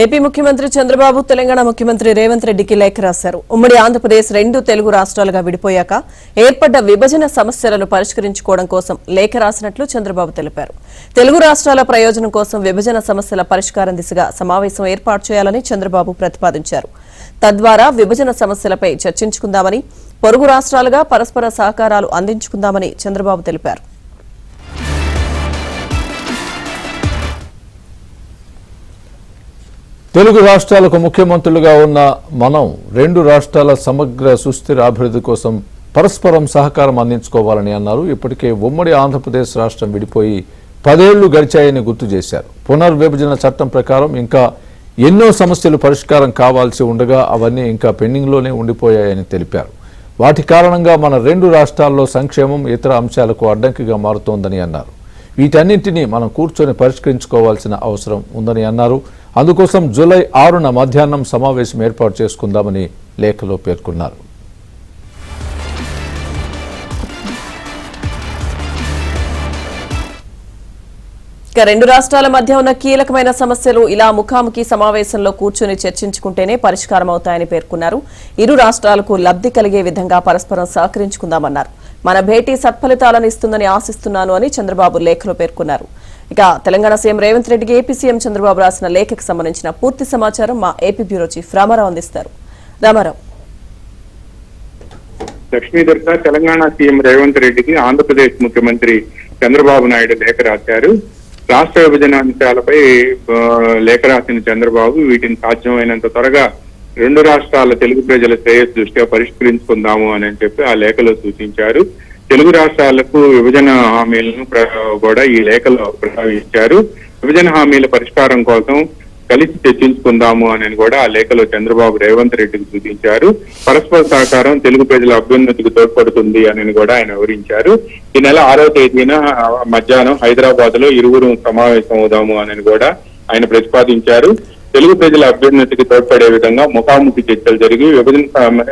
AP ముఖ్యమంత్రి చంద్రబాబు తెలంగాణ ముఖ్యమంత్రి రేవంత్ రెడ్డికి లేఖ రాశారు. ఉమ్మడి ఆంధ్రప్రదేశ్ రెండు తెలుగు రాష్ట్రాలుగా విడిపోయాక ఏర్పడ్డ విభజన సమస్యలను పరిష్కరించుకోవడం కోసం లేఖ రాసినట్లు చంద్రబాబు తెలిపారు. తెలుగు రాష్ట్రాల ప్రయోజనం కోసం విభజన సమస్యల పరిష్కారం దిశగా సమావేశం ఏర్పాటు చేయాలని చంద్రబాబు ప్రతిపాదించారు. తద్వారా విభజన సమస్యలపై చర్చించుకుందామని, పొరుగు రాష్ట్రాలుగా పరస్పర సహకారాలు అందించుకుందామని చంద్రబాబు తెలిపారు. తెలుగు రాష్ట్రాలకు ముఖ్యమంత్రులుగా ఉన్న మనం రెండు రాష్ట్రాల సమగ్ర సుస్థిర అభివృద్ధి కోసం పరస్పరం సహకారం అందించుకోవాలని అన్నారు. ఇప్పటికే ఉమ్మడి ఆంధ్రప్రదేశ్ రాష్ట్రం విడిపోయి 10 ఏళ్లు గడిచాయని గుర్తు చేశారు. పునర్విభజన చట్టం ప్రకారం ఇంకా ఎన్నో సమస్యలు పరిష్కారం కావాల్సి ఉండగా అవన్నీ ఇంకా పెండింగ్లోనే ఉండిపోయాయని తెలిపారు. వాటి కారణంగా మన రెండు రాష్ట్రాల్లో సంక్షేమం ఇతర అంశాలకు అడ్డంకిగా మారుతోందని అన్నారు. వీటన్నింటినీ మనం కూర్చొని పరిష్కరించుకోవాల్సిన అవసరం ఉందని అన్నారు. అందుకోసం జూలై 6న మధ్యాహ్నం సమావేశం ఏర్పాటు చేసుకుందామని లేఖలో పేర్కొన్నారు. రెండు రాష్ట్రాల మధ్య ఉన్న కీలకమైన సమస్యలు ఇలా ముఖాముఖి సమావేశంలో కూర్చొని చర్చించుకుంటేనే పరిష్కారం అవుతాయని పేర్కొన్నారు. ఇరు రాష్ట్రాలకు లబ్ధి కలిగే విధంగా పరస్పరం సహకరించుకుందామన్నారు. మన భేటీ సత్ఫలితాలను ఇస్తుందని ఆశిస్తున్నాను అని చంద్రబాబు లేఖలో పేర్కొన్నారు. ఇక తెలంగాణ సీఎం రేవంత్ రెడ్డికి ఏపీ సీఎం చంద్రబాబు రాసిన లేఖకు సంబంధించిన పూర్తి సమాచారం మా ఏపీ బ్యూరో చీఫ్ రామారావు అందిస్తారు. రామారావు. లక్ష్మీదర్శ తెలంగాణ సీఎం రేవంత్ రెడ్డికి ఆంధ్రప్రదేశ్ ముఖ్యమంత్రి చంద్రబాబు నాయుడు లేఖ రాశారు. రాష్ట్ర విభజన అంశాలపై లేఖ రాసిన చంద్రబాబు వీటిని సాధ్యమైనంత త్వరగా రెండు రాష్ట్రాల తెలుగు ప్రజల శ్రేయస్సు దృష్ట్యా పరిష్కరించుకుందాము అని చెప్పి ఆ లేఖలో సూచించారు. తెలుగు రాష్ట్రాలకు విభజన హామీలను కూడా ఈ లేఖలో ప్రస్తావించారు. విభజన హామీల పరిష్కారం కోసం కలిసి చర్చించుకుందాము అని కూడా ఆ లేఖలో చంద్రబాబు రేవంత్ రెడ్డికి సూచించారు. పరస్పర సహకారం తెలుగు ప్రజల అభ్యున్నతికి తోడ్పడుతుంది అని కూడా ఆయన వివరించారు. ఈ నెల 6వ తేదీన మధ్యాహ్నం హైదరాబాద్ లో ఇరువురు సమావేశం అవుదాము అని కూడా ఆయన ప్రతిపాదించారు. తెలుగు ప్రజల అభ్యున్నతికి తోడ్పడే విధంగా ముఖాముఖి చర్చలు జరిగి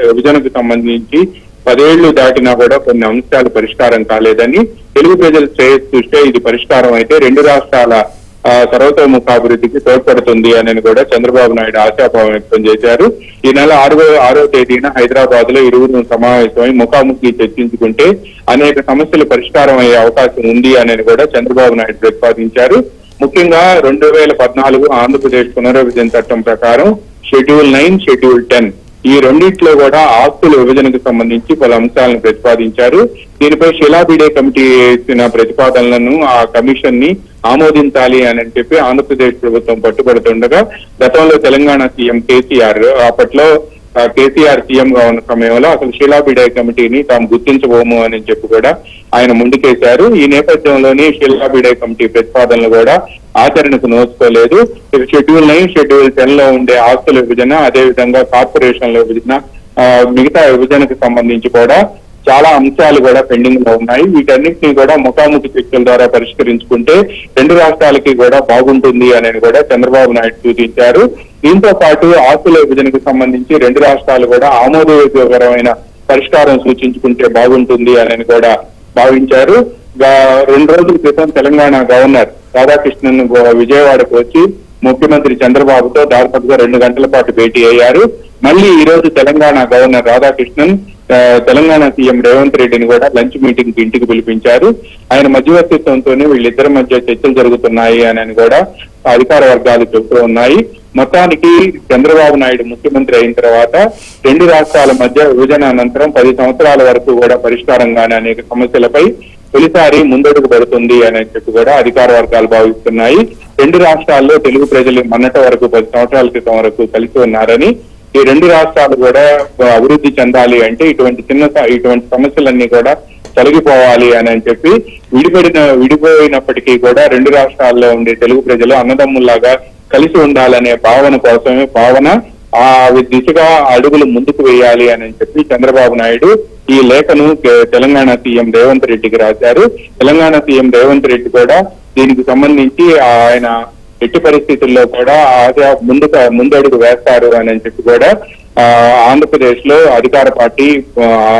విభజనకు సంబంధించి 10 ఏళ్లు దాటినా కూడా కొన్ని అంశాలు పరిష్కారం కాలేదని, తెలుగు ప్రజల శ్రేయస్సు దృష్ట్యా ఇది పరిష్కారం అయితే రెండు రాష్ట్రాల సర్వతోముఖాభివృద్ధికి తోడ్పడుతుంది అని కూడా చంద్రబాబు నాయుడు ఆశాభావం వ్యక్తం చేశారు. ఈ నెల 6వ తేదీన హైదరాబాద్ లో ఇరువురు సమావేశమై ముఖాముఖి చర్చించుకుంటే అనేక సమస్యలు పరిష్కారం అయ్యే అవకాశం ఉంది అని కూడా చంద్రబాబు నాయుడు ప్రతిపాదించారు. ముఖ్యంగా 2014 ఆంధ్రప్రదేశ్ పునర్విభజన చట్టం ప్రకారం షెడ్యూల్ 9, షెడ్యూల్ 10 ఈ రెండింటిలో కూడా ఆస్తుల విభజనకు సంబంధించి పలు అంశాలను ప్రతిపాదించారు. దీనిపై శిలాబిడే కమిటీ ఇచ్చిన ప్రతిపాదనలను ఆ కమిషన్ ని ఆమోదించాలి అని చెప్పి ఆంధ్రప్రదేశ్ ప్రభుత్వం పట్టుబడుతుండగా గతంలో తెలంగాణ సీఎం కేసీఆర్ అప్పట్లో కేసీఆర్ సీఎం గా ఉన్న సమయంలో అసలు శిలాబిడే కమిటీని తాము గుర్తించబోము అని చెప్పి కూడా ఆయన ముందుకేశారు. ఈ నేపథ్యంలోనే శిలాబిడే కమిటీ ప్రతిపాదనలు కూడా ఆచరణకు నోచుకోలేదు. షెడ్యూల్ 9, షెడ్యూల్ 10 లో ఉండే ఆస్తుల విభజన, అదేవిధంగా కార్పొరేషన్ల విభజన, మిగతా విభజనకు సంబంధించి కూడా చాలా అంశాలు కూడా పెండింగ్ లో ఉన్నాయి. వీటన్నిటినీ కూడా ముఖాముఖి చర్చల ద్వారా పరిష్కరించుకుంటే రెండు రాష్ట్రాలకి కూడా బాగుంటుంది అని కూడా చంద్రబాబు నాయుడు సూచించారు. దీంతో పాటు ఆస్తుల విభజనకు సంబంధించి రెండు రాష్ట్రాలు కూడా ఆమోదయోగ్యకరమైన పరిష్కారం సూచించుకుంటే బాగుంటుంది అని కూడా భావించారు. 2 రోజుల క్రితం తెలంగాణ గవర్నర్ రాధాకృష్ణన్ విజయవాడకు వచ్చి ముఖ్యమంత్రి చంద్రబాబుతో దాదాపుగా 2 గంటల పాటు భేటీ అయ్యారు. మళ్ళీ ఈ రోజు తెలంగాణ గవర్నర్ రాధాకృష్ణన్ తెలంగాణ సీఎం రేవంత్ రెడ్డిని కూడా లంచ్ మీటింగ్ కి ఇంటికి పిలిపించారు. ఆయన మధ్యవర్తిత్వంతోనే వీళ్ళిద్దరి మధ్య చర్చలు జరుగుతున్నాయి అని కూడా అధికార వర్గాలు చెబుతూ ఉన్నాయి. మొత్తానికి చంద్రబాబు నాయుడు ముఖ్యమంత్రి అయిన తర్వాత రెండు రాష్ట్రాల మధ్య విభజన అనంతరం 10 సంవత్సరాల వరకు కూడా పరిష్కారంగానే అనేక సమస్యలపై తొలిసారి ముందడుగు పడుతుంది అని చెప్పి కూడా అధికార వర్గాలు భావిస్తున్నాయి. రెండు రాష్ట్రాల్లో తెలుగు ప్రజలు మొన్నటి వరకు 10 సంవత్సరాల క్రితం వరకు కలిసి ఉన్నారని, ఈ రెండు రాష్ట్రాలు కూడా అభివృద్ధి చెందాలి అంటే ఇటువంటి సమస్యలన్నీ కూడా తొలగిపోవాలి అని చెప్పి విడిపోయినప్పటికీ కూడా రెండు రాష్ట్రాల్లో ఉండే తెలుగు ప్రజలు అన్నదమ్ముల్లాగా కలిసి ఉండాలనే భావన ఆ దిశగా అడుగులు ముందుకు వేయాలి అని చెప్పి చంద్రబాబు నాయుడు ఈ లేఖను తెలంగాణ సీఎం రేవంత్ రెడ్డికి రాశారు. తెలంగాణ సీఎం రేవంత్ రెడ్డి కూడా దీనికి సంబంధించి ఆయన ఎట్టి పరిస్థితుల్లో కూడా ముందడుగు వేస్తారు అని చెప్పి కూడా ఆంధ్రప్రదేశ్ లో అధికార పార్టీ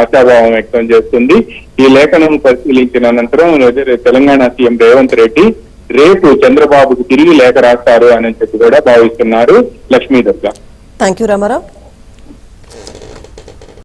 ఆశాభావం వ్యక్తం చేస్తుంది. ఈ లేఖను పరిశీలించిన అనంతరం తెలంగాణ సీఎం రేవంత్ రెడ్డి రేపు చంద్రబాబుకు తిరిగి లేఖ రాస్తారు అని చెప్పి కూడా భావిస్తున్నారు లక్ష్మీ దుర్గా. Thank you Ramarao.